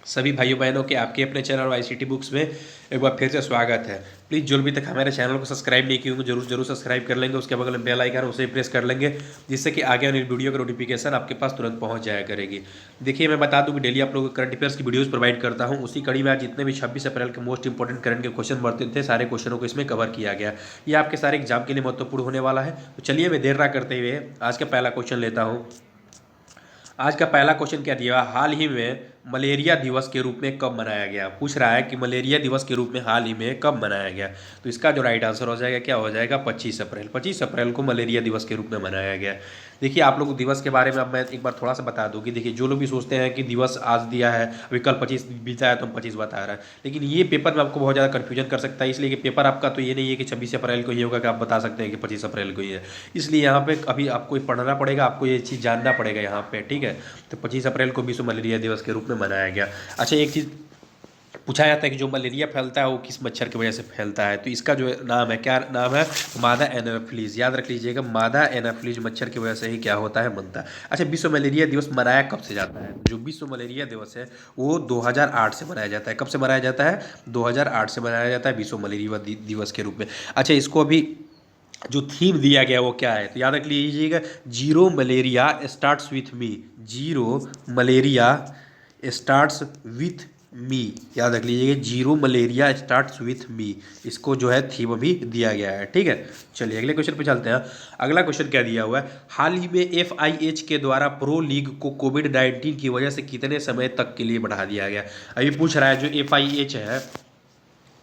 सभी भाइयों बहनों के आपके अपने चैनल आईसीटी बुक्स में एक बार फिर से स्वागत है। प्लीज़ जो भी तक हमारे चैनल को सब्सक्राइब नहीं किए होंगे जरूर सब्सक्राइब कर लेंगे। उसके बगल में बेल आइकन उसे प्रेस कर लेंगे, जिससे कि आगे वाली वीडियो की नोटिफिकेशन आपके पास तुरंत पहुंच जाया करेगी। देखिए, मैं बता दूं कि डेली आप लोगों को करंट अफेयर्स की वीडियोस प्रोवाइड करता हूं। उसी कड़ी में आज जितने भी 26 अप्रैल के मोस्ट इंपॉर्टेंट करंट के क्वेश्चन बढ़ते थे, सारे क्वेश्चनों को इसमें कवर किया गया। ये आपके सारे एग्जाम के लिए महत्वपूर्ण होने वाला है। तो चलिए, मैं देर ना करते हुए आज का पहला क्वेश्चन लेता हूँ। आज का पहला क्वेश्चन क्या दिया? हाल ही में मलेरिया दिवस के रूप में कब मनाया गया? पूछ रहा है कि मलेरिया दिवस के रूप में हाल ही में कब मनाया गया। तो इसका जो राइट आंसर हो जाएगा क्या हो जाएगा? 25 अप्रैल। 25 अप्रैल को मलेरिया दिवस के रूप में मनाया गया। देखिए, आप लोग दिवस के बारे में अब मैं एक बार थोड़ा सा बता दूं कि देखिए, जो लोग भी सोचते हैं कि दिवस आज दिया है, अभी कल 25 बीता है तो हम 25 बता रहा है, लेकिन ये पेपर में आपको बहुत ज़्यादा कन्फ्यूजन कर सकता है। इसलिए कि पेपर आपका तो ये नहीं है कि 26 अप्रैल को ही होगा कि आप बता सकते हैं कि 25 अप्रैल को ही है। इसलिए यहाँ पे अभी आपको पढ़ना पड़ेगा, आपको ये चीज़ जानना पड़ेगा यहाँ पे, ठीक है। तो 25 अप्रैल को विश्व मलेरिया दिवस के रूप में मनाया गया। अच्छा, एक चीज़ पूछा जाता है कि जो मलेरिया फैलता है वो किस मच्छर की वजह से फैलता है। तो इसका जो नाम है, क्या नाम है? मादा एनाफिलीज। याद रख लीजिएगा, मादा एनाफिलीज मच्छर की वजह से ही क्या होता है? बनता है। अच्छा, विश्व मलेरिया दिवस मनाया कब से जाता है? जो विश्व मलेरिया दिवस है वो 2008 से मनाया जाता है। कब से मनाया जाता है? 2008 से मनाया जाता है विश्व मलेरिया दिवस के रूप में। अच्छा, इसको अभी जो थीम दिया गया वो क्या है? तो याद रख लीजिएगा, zero malaria starts with me. Zero malaria starts with me. याद रख लीजिएगा, zero malaria starts with me. इसको जो है थीम भी दिया गया है, ठीक है। चलिए अगले क्वेश्चन पे चलते हैं। अगला क्वेश्चन क्या दिया हुआ है? हाल ही में FIH के द्वारा प्रो लीग को कोविड-19 की वजह से कितने समय तक के लिए बढ़ा दिया गया? अभी पूछ रहा है, जो FIH है,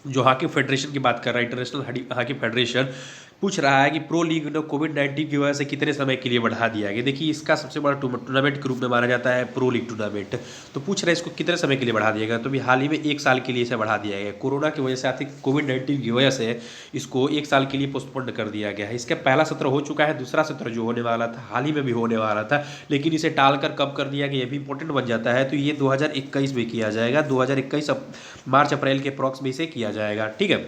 जो हॉकी फेडरेशन की बात कर रहा है, इंटरनेशनल हॉकी फेडरेशन, पूछ रहा है कि प्रो लीग ने कोविड-19 की वजह से कितने समय के लिए बढ़ा दिया गया। देखिए, इसका सबसे बड़ा टूर्नामेंट के रूप में माना जाता है प्रो लीग टूर्नामेंट। तो पूछ रहे हैं इसको कितने समय के लिए बढ़ा दिया गया। तो भी हाल ही में 1 साल के लिए इसे बढ़ा दिया गया। कोरोना की वजह से, आर्थिक कोविड-19 की वजह से इसको 1 साल के लिए पोस्टपोन कर दिया गया है। इसका पहला सत्र हो चुका है, दूसरा सत्र जो होने वाला था हाल ही में भी होने वाला था, लेकिन इसे टालकर कब कर दिया गया, ये भी इंपॉर्टेंट बन जाता है। तो ये 2021 में किया जाएगा। 2021 मार्च अप्रैल के अप्रॉक्स में इसे किया जाएगा, ठीक है।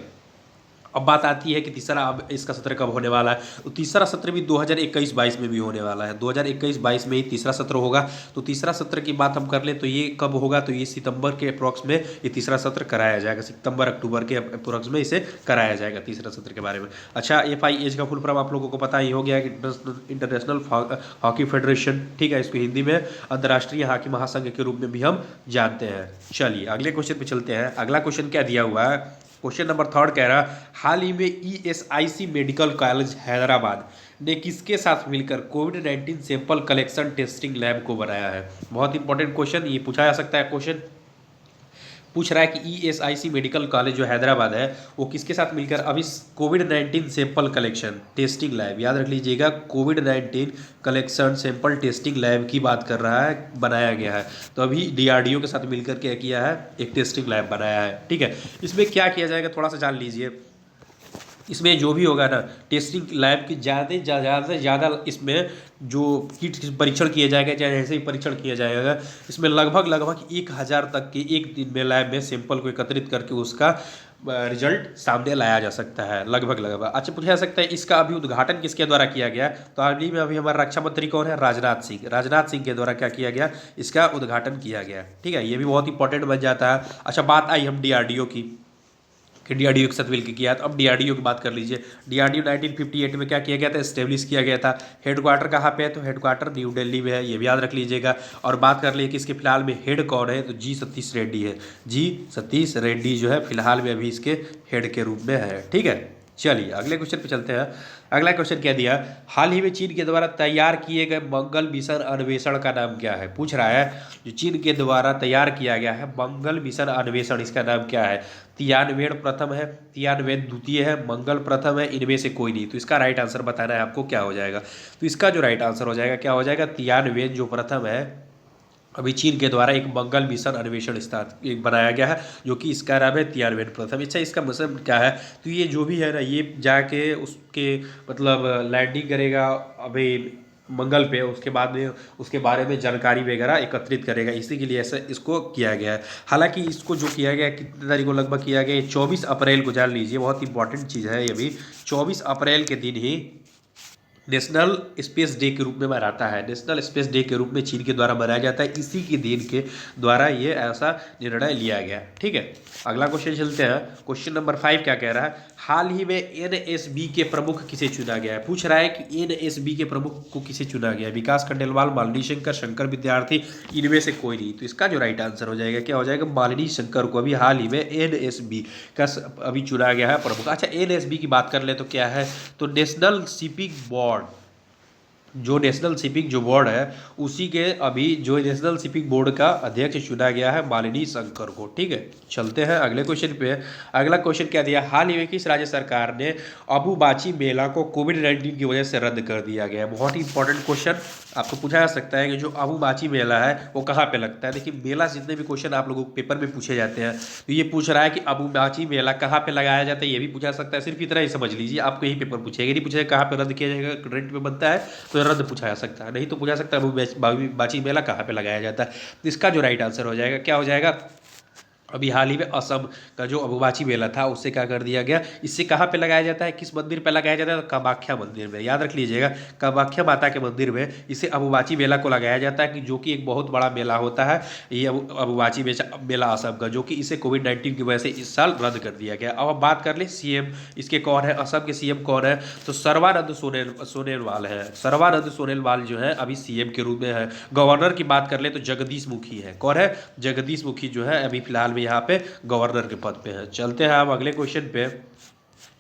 अब बात आती है कि तीसरा, अब इसका सत्र कब होने वाला है? तो तीसरा सत्र भी 2021-22 में भी होने वाला है। 2021-22 में ही तीसरा सत्र होगा। तो तीसरा सत्र की बात हम कर लें तो ये कब होगा? तो ये सितंबर के अप्रॉक्स में ये तीसरा सत्र कराया जाएगा। सितंबर अक्टूबर के अप्रॉक्स में इसे कराया जाएगा तीसरा सत्र के बारे में। अच्छा, FIH का फुल फॉर्म आप लोगों को पता ही हो गया कि इंटरनेशनल हॉकी फेडरेशन, ठीक है। इसको हिंदी में अंतर्राष्ट्रीय हॉकी महासंघ के रूप में भी हम जानते हैं। चलिए अगले क्वेश्चन पे चलते हैं। अगला क्वेश्चन क्या दिया हुआ है? क्वेश्चन नंबर 3 कह रहा है, हाल ही में ESIC मेडिकल कॉलेज हैदराबाद ने किसके साथ मिलकर कोविड-19 सैंपल कलेक्शन टेस्टिंग लैब को बनाया है? बहुत इंपॉर्टेंट क्वेश्चन, ये पूछा जा सकता है क्वेश्चन। पूछ रहा है कि ESIC मेडिकल कॉलेज जो हैदराबाद है वो किसके साथ मिलकर अभी कोविड-19 सैंपल कलेक्शन टेस्टिंग लैब, याद रख लीजिएगा, कोविड-19 कलेक्शन सैंपल टेस्टिंग लैब की बात कर रहा है, बनाया गया है। तो अभी DRDO के साथ मिलकर क्या किया है? एक टेस्टिंग लैब बनाया है, ठीक है। इसमें क्या किया जाएगा थोड़ा सा जान लीजिए। इसमें जो भी होगा ना, टेस्टिंग लैब की ज़्यादा से ज़्यादा इसमें जो किट परीक्षण किया जाएगा, चाहे ऐसे ही परीक्षण किया जाएगा, इसमें लगभग 1000 तक के एक दिन में लैब में सैंपल को एकत्रित करके उसका रिजल्ट सामने लाया जा सकता है। लगभग अच्छा, पूछा जा सकता है इसका अभी उद्घाटन किसके द्वारा किया गया? तो हाल ही में अभी हमारा रक्षा मंत्री कौन है? राजनाथ सिंह। राजनाथ सिंह के द्वारा क्या किया गया? इसका उद्घाटन किया गया, ठीक है। ये भी बहुत इंपॉर्टेंट बन जाता है। अच्छा, बात आई हम DRDO की, कि DRDO के साथ मिलकर किया। तो अब DRDO की बात कर लीजिए। DRDO 1958 में क्या किया गया था? एस्टेब्लिश किया गया था। हेडक्वार्टर कहाँ पे है? तो हेडक्वार्टर न्यू दिल्ली में है, ये भी याद रख लीजिएगा। और बात कर लिए कि इसके फिलहाल में हेड कौन है? तो G सतीश रेड्डी है। G सतीश रेड्डी जो है फिलहाल में अभी इसके हेड के रूप में है, ठीक है। चलिए अगले क्वेश्चन पे चलते हैं। अगला क्वेश्चन क्या दिया? हाल ही में चीन के द्वारा तैयार किए गए मंगल मिशन अन्वेषण का नाम क्या है? पूछ रहा है, जो चीन के द्वारा तैयार किया गया है मंगल मिशन अन्वेषण, इसका नाम क्या है? तियानवेन प्रथम है, तियानवेन द्वितीय है, मंगल प्रथम है, इनमें से कोई नहीं। तो इसका राइट आंसर बताना है आपको, क्या हो जाएगा? तो इसका जो राइट आंसर हो जाएगा क्या हो जाएगा? तियानवेन जो प्रथम है, अभी चीन के द्वारा एक मंगल मिशन अन्वेषण एक बनाया गया है, जो कि इसका नाम है तियानवेन प्रथम। अच्छा, इसका मतलब क्या है? तो ये जो भी है ना, ये जाके उसके मतलब लैंडिंग करेगा अभी मंगल पे, उसके बाद में उसके बारे में जानकारी वगैरह एकत्रित करेगा, इसी के लिए ऐसा इसको किया गया है। हालांकि इसको जो किया गया कितने तारीख को लगभग किया गया? 24 अप्रैल को, जान लीजिए, बहुत इंपॉर्टेंट चीज़ है ये भी। 24 अप्रैल के दिन ही नेशनल स्पेस डे के रूप में मनाता है। नेशनल स्पेस डे के रूप में चीन के द्वारा मनाया जाता है। इसी के दिन के द्वारा ये ऐसा निर्णय लिया गया। ठीक है, अगला क्वेश्चन चलते हैं। क्वेश्चन नंबर 5 क्या कह रहा है, हाल ही में एनएसबी के प्रमुख किसे चुना गया है। पूछ रहा है कि एनएसबी के प्रमुख को किसे चुना गया है, विकास खंडेलवाल, मालिनी शंकर, शंकर विद्यार्थी, इनमें से कोई नहीं। तो इसका जो राइट आंसर हो जाएगा क्या हो जाएगा, मालिनी शंकर को अभी हाल ही में एनएसबी का अभी चुना गया है प्रमुख। अच्छा, एनएसबी की बात कर ले तो क्या है, तो नेशनल शिपिंग बोर्ड, जो नेशनल शिपिंग जो बोर्ड है उसी के अभी जो नेशनल शिपिंग बोर्ड का अध्यक्ष चुना गया है मालिनी शंकर को। ठीक है, चलते हैं अगले क्वेश्चन पे। अगला क्वेश्चन क्या दिया, हाल ही में किस राज्य सरकार ने अबुबाची मेला को कोविड-19 की वजह से रद्द कर दिया गया है। बहुत ही इंपॉर्टेंट क्वेश्चन आपको पूछा जा सकता है कि जो अबुबाची मेला है वो कहाँ पे लगता है। देखिए, मेला जितने भी क्वेश्चन आप लोगों को पेपर में पूछे जाते हैं तो ये पूछ रहा है कि अबुबाची मेला कहाँ पे लगाया जाता है, ये भी पूछा सकता है। सिर्फ इतना ही समझ लीजिए, आपको यही पेपर पूछेगा, नहीं पूछेगा कहाँ पे रद्द किया जाएगा, रेंट में बनता है तो रद्द पूछा जा सकता है, नहीं तो पूछा सकता है अबुबाची मेला कहाँ पे लगाया जाता है। तो इसका जो राइट आंसर हो जाएगा क्या हो जाएगा, अभी हाल ही में असम का जो अबुबाची मेला था उससे क्या कर दिया गया, इससे कहाँ पे लगाया जाता है, किस मंदिर पे लगाया जाता है, तो कामाख्या मंदिर में। याद रख लीजिएगा, कामाख्या माता के मंदिर में इसे अबुबाची मेला को लगाया जाता है, कि जो कि एक बहुत बड़ा मेला होता है ये अबुबाची मेला असम का, जो कि इसे कोविड-19 की वजह से इस साल रद्द कर दिया गया। अब बात कर ले सीएम इसके कौन है, असम के सीएम कौन है, तो सर्बानंद सोनोवाल है। सर्बानंद सोनोवाल जो है अभी सीएम के रूप में है। गवर्नर की बात कर ले तो जगदीश मुखी है। कौन है, जगदीश मुखी जो है अभी फिलहाल में यहाँ पे गवर्नर के पद पे है। चलते हैं हम अगले क्वेश्चन पे।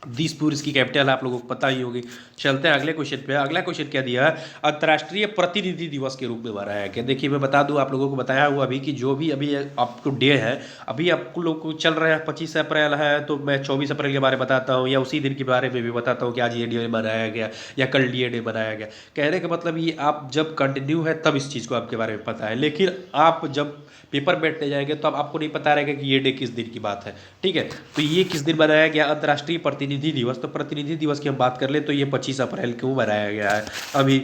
दिसपुर इसकी कैपिटल आप लोगों को पता ही होगी। चलते हैं अगले क्वेश्चन पे। अगला क्वेश्चन क्या दिया है, अंतर्राष्ट्रीय प्रतिनिधि दिवस के रूप में मनाया है क्या। देखिए, मैं बता दूं आप लोगों को बताया हुआ अभी कि जो भी अभी आपको डे है, अभी आपको लोग को चल रहा है 25 अप्रैल है, तो मैं 24 अप्रैल के बारे में बताता हूँ या उसी दिन के बारे में भी बताता हूँ कि आज ये डे मनाया गया या कल ये डे मनाया गया। कहने का मतलब ये आप जब कंटिन्यू है तब इस चीज़ को आपके बारे में पता है, लेकिन आप जब पेपर बैठने जाएंगे तो अब आपको नहीं पता रहेगा कि ये डे किस दिन की बात है। ठीक है, तो ये किस दिन मनाया गया, अंतर्राष्ट्रीय प्रतिनिधि दिवस। तो प्रतिनिधि दिवस की हम बात कर ले तो ये 25 अप्रैल को मनाया गया है अभी।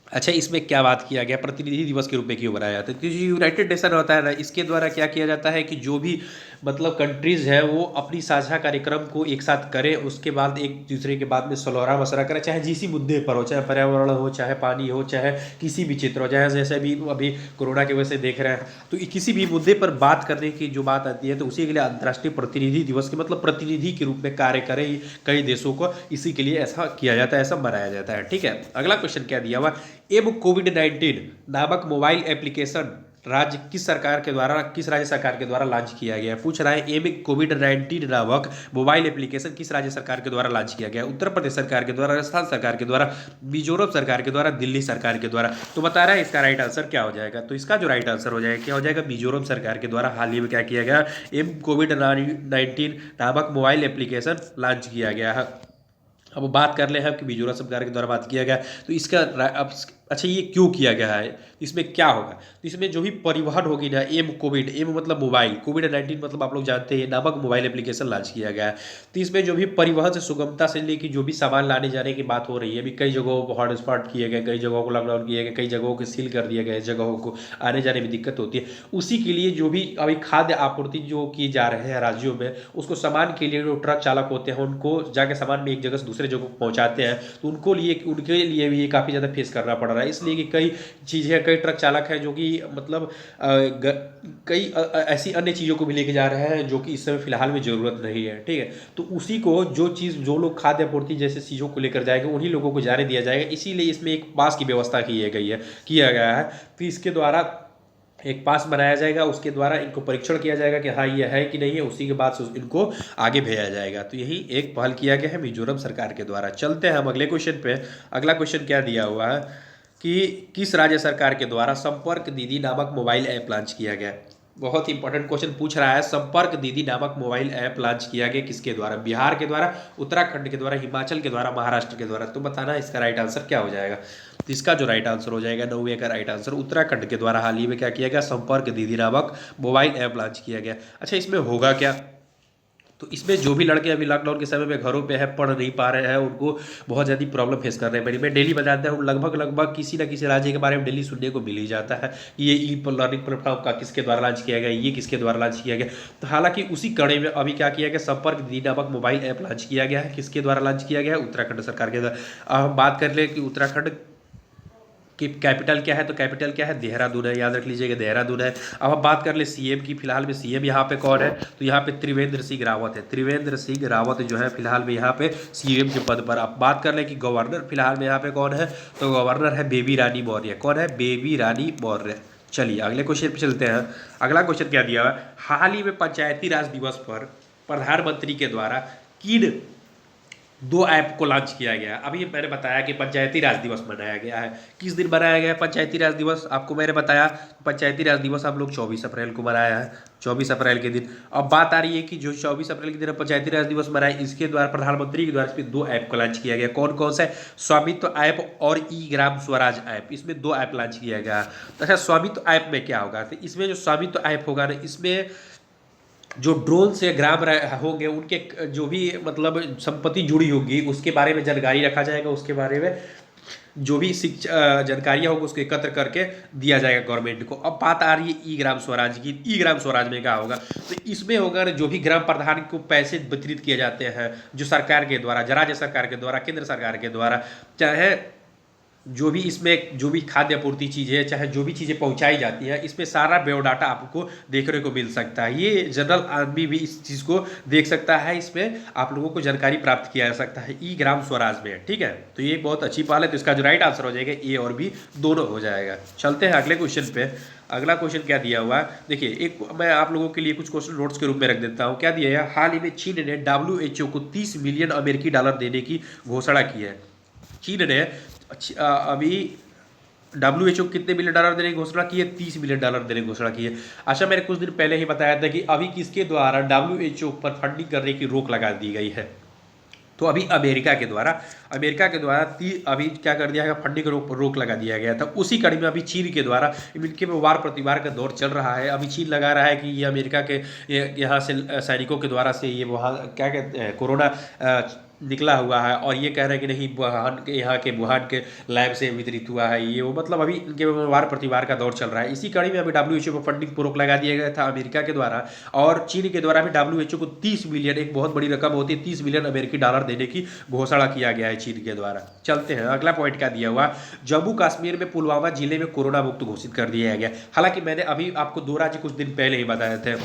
अच्छा, इसमें क्या बात किया गया, प्रतिनिधि दिवस के रूप में क्यों बनाया जाता है, क्योंकि यूनाइटेड नेशन होता है ना, इसके द्वारा क्या किया जाता है कि जो भी मतलब कंट्रीज़ है वो अपनी साझा कार्यक्रम को एक साथ करें, उसके बाद एक दूसरे के बाद में सलहोरा मशवरा करें, चाहे जिस मुद्दे पर हो, चाहे पर्यावरण हो, चाहे पानी हो, चाहे किसी भी क्षेत्र हो, चाहे जैसे भी अभी कोरोना की वजह से देख रहे हैं, तो किसी भी मुद्दे पर बात करने की जो बात आती है तो उसी के लिए अंतर्राष्ट्रीय प्रतिनिधि दिवस के मतलब प्रतिनिधि के रूप में कार्य करें कई देशों को, इसी के लिए ऐसा किया जाता है, ऐसा मनाया जाता है। ठीक है, अगला क्वेश्चन क्या दिया हुआ, एम कोविड-19 नामक मोबाइल एप्लीकेशन राज्य किस सरकार के द्वारा, किस राज्य सरकार के द्वारा लॉन्च किया गया है। पूछ रहा है एम कोविड-19 नामक मोबाइल एप्लीकेशन किस राज्य सरकार के द्वारा लॉन्च किया गया है। उत्तर प्रदेश सरकार के द्वारा, राजस्थान सरकार के द्वारा, मिजोरम सरकार के द्वारा, दिल्ली सरकार के द्वारा। तो बता रहा है इसका राइट आंसर क्या हो जाएगा, तो इसका जो राइट आंसर हो जाएगा क्या हो जाएगा, मिजोरम सरकार के द्वारा हाल ही में क्या किया गया, एम कोविड-19 नामक मोबाइल एप्लीकेशन लॉन्च किया गया है। अब बात कर ले हैं कि मिजोरम सरकार के द्वारा बात किया गया, तो इसका अब अच्छा ये क्यों किया गया है, इसमें क्या होगा, तो इसमें जो भी परिवहन होगी ना, एम कोविड, एम मतलब मोबाइल, कोविड-19 मतलब आप लोग जानते हैं नामक मोबाइल एप्लीकेशन लॉन्च किया गया है। तो इसमें जो भी परिवहन से सुगमता से लेकर जो भी सामान लाने जाने की बात हो रही है, अभी कई जगहों को हॉटस्पॉट किए गए, कई जगहों को लॉकडाउन किए गए, कई जगहों को सील कर दिया गया, जगहों को आने जाने में दिक्कत होती है, उसी के लिए जो भी अभी खाद्य आपूर्ति जो की जा रहे हैं राज्यों में, उसको सामान के लिए जो ट्रक चालक होते हैं उनको जाके सामान में एक जगह से दूसरे जगह को पहुँचाते हैं, तो उनके लिए भी ये काफ़ी ज़्यादा फेस करना पड़ रहा है, इसलिए कि कई चीज़ें, कई ट्रक चालक हैं जो कि मतलब कई ऐसी अन्य चीज़ों को भी लेके जा रहे हैं जो कि इस समय फिलहाल में ज़रूरत नहीं है। ठीक है, तो उसी को जो चीज़ जो लोग खाद्य आपूर्ति जैसे चीज़ों को लेकर जाएंगे उन्हीं लोगों को जाने दिया जाएगा, इसीलिए इसमें एक पास की व्यवस्था किया गया है। तो इसके द्वारा एक पास बनाया जाएगा, उसके द्वारा इनको परीक्षण किया जाएगा कि हाँ ये है कि नहीं है, उसी के बाद से इनको आगे भेजा जाएगा। तो यही एक पहल किया गया है मिजोरम सरकार के द्वारा। चलते हैं हम अगले क्वेश्चन पे। अगला क्वेश्चन क्या दिया हुआ है कि किस राज्य सरकार के द्वारा संपर्क दीदी नामक मोबाइल ऐप लॉन्च किया गया। बहुत ही इंपॉर्टेंट क्वेश्चन पूछ रहा है, संपर्क दीदी नामक मोबाइल ऐप लॉन्च किया गया किसके द्वारा, बिहार के द्वारा, उत्तराखंड के द्वारा, हिमाचल के द्वारा, महाराष्ट्र के द्वारा। तो बताना इसका राइट आंसर क्या हो जाएगा। तो इसका जो राइट आंसर हो जाएगा 9वें का राइट आंसर, उत्तराखंड के द्वारा हाल ही में क्या किया गया, संपर्क दीदी नामक मोबाइल ऐप लॉन्च किया गया। अच्छा, इसमें होगा क्या, तो इसमें जो भी लड़के अभी लॉकडाउन के समय में घरों पे है, पढ़ नहीं पा रहे हैं, उनको बहुत ज़्यादा प्रॉब्लम फेस कर रहे हैं। मैं डेली बताता हूँ, लगभग किसी ना किसी राज्य के बारे में डेली सुनने को मिल ही जाता है कि ये ई लर्निंग प्लेटफॉर्म का किसके द्वारा लॉन्च किया गया, ये किसके द्वारा लॉन्च किया गया। तो हालांकि उसी कड़ी में अभी क्या किया गया, संपर्क दीदी नामक मोबाइल ऐप लॉन्च किया गया है। किसके द्वारा लॉन्च किया गया है? उत्तराखंड सरकार के द्वारा। अब हम बात कर ले कि उत्तराखंड कि कैपिटल क्या है, तो कैपिटल क्या है? देहरादून है, याद रख लीजिएगा, देहरादून है। अब हम बात कर ले सीएम की। फिलहाल में सीएम यहाँ पे कौन है? तो यहाँ पे त्रिवेंद्र सिंह रावत है। त्रिवेंद्र सिंह रावत जो है फिलहाल में यहाँ पे सीएम के पद पर। अब बात कर ले कि गवर्नर फिलहाल में यहाँ पे कौन है, तो गवर्नर है बेबी रानी मौर्य। कौन है? बेबी रानी मौर्य। चलिए अगले क्वेश्चन पे चलते हैं। अगला क्वेश्चन क्या दिया हुआ है? हाल ही में पंचायती राज दिवस पर प्रधानमंत्री के द्वारा किन 2 ऐप को लॉन्च किया गया। अभी मैंने बताया कि पंचायती राज दिवस मनाया गया है। किस दिन मनाया गया है पंचायती राज दिवस? आपको मैंने बताया पंचायती राज दिवस हम लोग 24 अप्रैल को मनाया है, 24 अप्रैल के दिन। अब बात आ रही है कि जो 24 अप्रैल के दिन पंचायती राज दिवस मनाए, इसके द्वारा प्रधानमंत्री के द्वारा इस पर 2 ऐप को लॉन्च किया गया। कौन कौन सा है? स्वामित्व ऐप और ई ग्राम स्वराज ऐप। इसमें 2 ऐप लॉन्च किया गया। अच्छा, स्वामित्व ऐप में क्या होगा? तो इसमें जो स्वामित्व ऐप होगा ना, इसमें जो ड्रोन से ग्राम होंगे, उनके जो भी मतलब संपत्ति जुड़ी होगी उसके बारे में जानकारी रखा जाएगा। उसके बारे में जो भी शिक्षा जानकारियाँ होगी उसको एकत्र करके दिया जाएगा गवर्नमेंट को। अब बात आ रही है ई ग्राम स्वराज की। ई ग्राम स्वराज में क्या होगा? तो इसमें होगा जो भी ग्राम प्रधान को पैसे वितरित किए जाते हैं, जो सरकार के द्वारा, राज्य सरकार के द्वारा, केंद्र सरकार के द्वारा, चाहे जो भी इसमें जो भी खाद्य आपूर्ति चीज़ें, चाहे जो भी चीज़ें पहुंचाई जाती है, इसमें सारा बायोडाटा आपको देखने को मिल सकता है। ये जनरल आदमी भी इस चीज़ को देख सकता है, इसमें आप लोगों को जानकारी प्राप्त किया जा सकता है ई ग्राम स्वराज में। ठीक है, तो ये बहुत अच्छी पहल है। तो इसका जो राइट आंसर हो जाएगा ए और बी दोनों हो जाएगा। चलते हैं अगले क्वेश्चन पे। अगला क्वेश्चन क्या दिया हुआ है? देखिए, एक मैं आप लोगों के लिए कुछ क्वेश्चन नोट्स के रूप में रख देता हूँ। क्या दिया है? हाल ही में चीन ने WHO को 30 मिलियन अमेरिकी डॉलर देने की घोषणा की है। चीन ने अभी WHO कितने मिलियन डॉलर देने की घोषणा की है? 30 मिलियन डॉलर देने की घोषणा की है। अच्छा, मैंने कुछ दिन पहले ही बताया था कि अभी किसके द्वारा WHO पर फंडिंग करने की रोक लगा दी गई है। तो अभी अमेरिका के द्वारा अभी क्या कर दिया है? फंडिंग रोक लगा दिया गया था। उसी कड़ी में अभी चीन के द्वारा इनके में वार प्रतिवार का दौर चल रहा है। अभी चीन लगा रहा है कि ये अमेरिका के यहाँ से सैनिकों के द्वारा से ये वहाँ क्या कहते हैं कोरोना निकला हुआ है, और ये कह रहे हैं कि नहीं वुहान के लैब से वितरित हुआ है ये वो। मतलब अभी इनके वार प्रतिवार का दौर चल रहा है। इसी कड़ी में अभी WHO पर फंडिंग पर रोक लगा दिया गया था अमेरिका के द्वारा, और चीन के द्वारा भी WHO को 30 मिलियन, एक बहुत बड़ी रकम होती है, 30 मिलियन अमेरिकी डॉलर देने की घोषणा किया गया है चीन के द्वारा। चलते हैं अगला पॉइंट क्या दिया हुआ। जम्मू कश्मीर में पुलवामा जिले में कोरोना मुक्त घोषित कर दिया गया। हालांकि मैंने अभी आपको 2 राज्य कुछ दिन पहले ही बताए थे।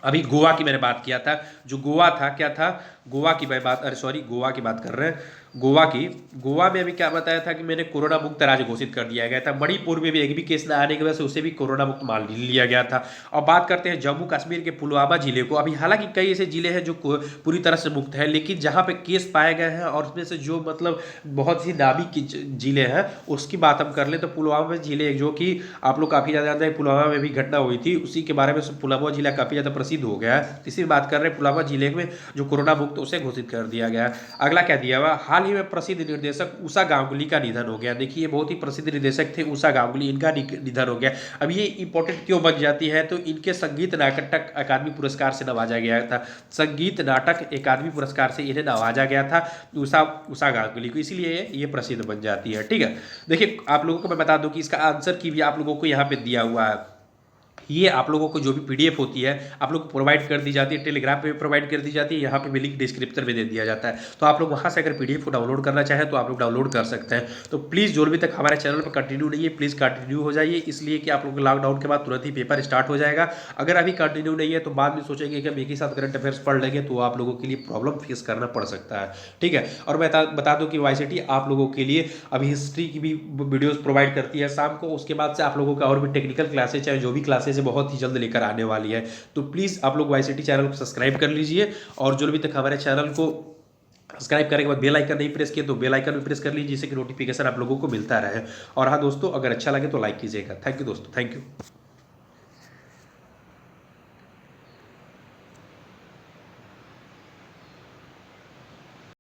अभी गोवा की मैंने बात किया था। जो गोवा था, क्या था? गोवा की मैं बात, अरे सॉरी, गोवा की बात कर रहे हैं। गोवा में अभी क्या बताया था कि मैंने कोरोना मुक्त राज्य घोषित कर दिया गया था। मणिपुर में भी एक भी केस न आने की वजह से उसे भी कोरोना मुक्त मान लिया गया था। और बात करते हैं जम्मू कश्मीर के पुलवामा जिले को। अभी हालांकि कई ऐसे जिले हैं जो पूरी तरह से मुक्त है, लेकिन जहाँ पे केस पाए गए हैं और उसमें से जो मतलब बहुत ही नामी जिले हैं उसकी बात हम कर ले, तो पुलवामा जिले जो कि आप लोग काफ़ी ज़्यादा जानते हैं, पुलवामा में भी घटना हुई थी, उसी के बारे में पुलवामा जिला काफ़ी ज़्यादा प्रसिद्ध हो गया है। इसी बात कर रहे हैं, पुलवामा जिले में जो कोरोना मुक्त उसे घोषित कर दिया गया। अगला क्या दिया हुआ? हाल ही में प्रसिद्ध निर्देशक उषा गांगुली का निधन हो गया। देखिए, बहुत ही प्रसिद्ध निर्देशक थे उषा गांगुली, इनका निधन हो गया। अब ये इंपॉर्टेंट क्यों बन जाती है? तो इनके संगीत नाटक अकादमी पुरस्कार से नवाजा गया था। संगीत नाटक अकादमी पुरस्कार से इन्हें नवाजा गया था उषा गांगुली को, इसीलिए ये प्रसिद्ध बन जाती है। ठीक है, देखिए आप लोगों को मैं बता दूं कि इसका आंसर की भी आप लोगों को यहाँ पे दिया हुआ है। ये आप लोगों को जो भी PDF होती है आप लोग को प्रोवाइड कर दी जाती है, टेलीग्राम पे प्रोवाइड कर दी जाती है, यहाँ पे भी लिंक डिस्क्रिप्शन में दे दिया जाता है। तो आप लोग वहाँ से अगर PDF को डाउनलोड करना चाहें तो आप लोग डाउनलोड कर सकते हैं। तो प्लीज़ जो भी तक हमारे चैनल पर कंटिन्यू नहीं है, प्लीज़ कंटिन्यू हो जाइए, इसलिए कि आप लोग लॉकडाउन के बाद तुरंत ही पेपर स्टार्ट हो जाएगा। अगर अभी कंटिन्यू नहीं है तो बाद में सोचेंगे कि हम एक ही साथ करंट अफेयर्स पढ़ लेंगे, तो आप लोगों के लिए प्रॉब्लम फेस करना पड़ सकता है। ठीक है, और मैं बता दूँ कि YCT आप लोगों के लिए अभी हिस्ट्री की भी वीडियोज़ प्रोवाइड करती है शाम को। उसके बाद से आप लोगों का और भी टेक्निकल क्लासेज चाहे जो भी क्लासेज है बहुत ही जल्द लेकर आने वाली है। तो प्लीज़ आप लोग YCT चैनल को सब्सक्राइब कर लीजिए, और जो भी तक हमारे चैनल को सब्सक्राइब करने के बाद बेल आइकन नहीं प्रेस किया तो बेल आइकन भी प्रेस कर लीजिए, जिससे कि नोटिफिकेशन आप लोगों को मिलता रहे। और हाँ दोस्तों, अगर अच्छा लगे तो लाइक कीजिएगा। थैंक यू दोस्तों, थैंक यू।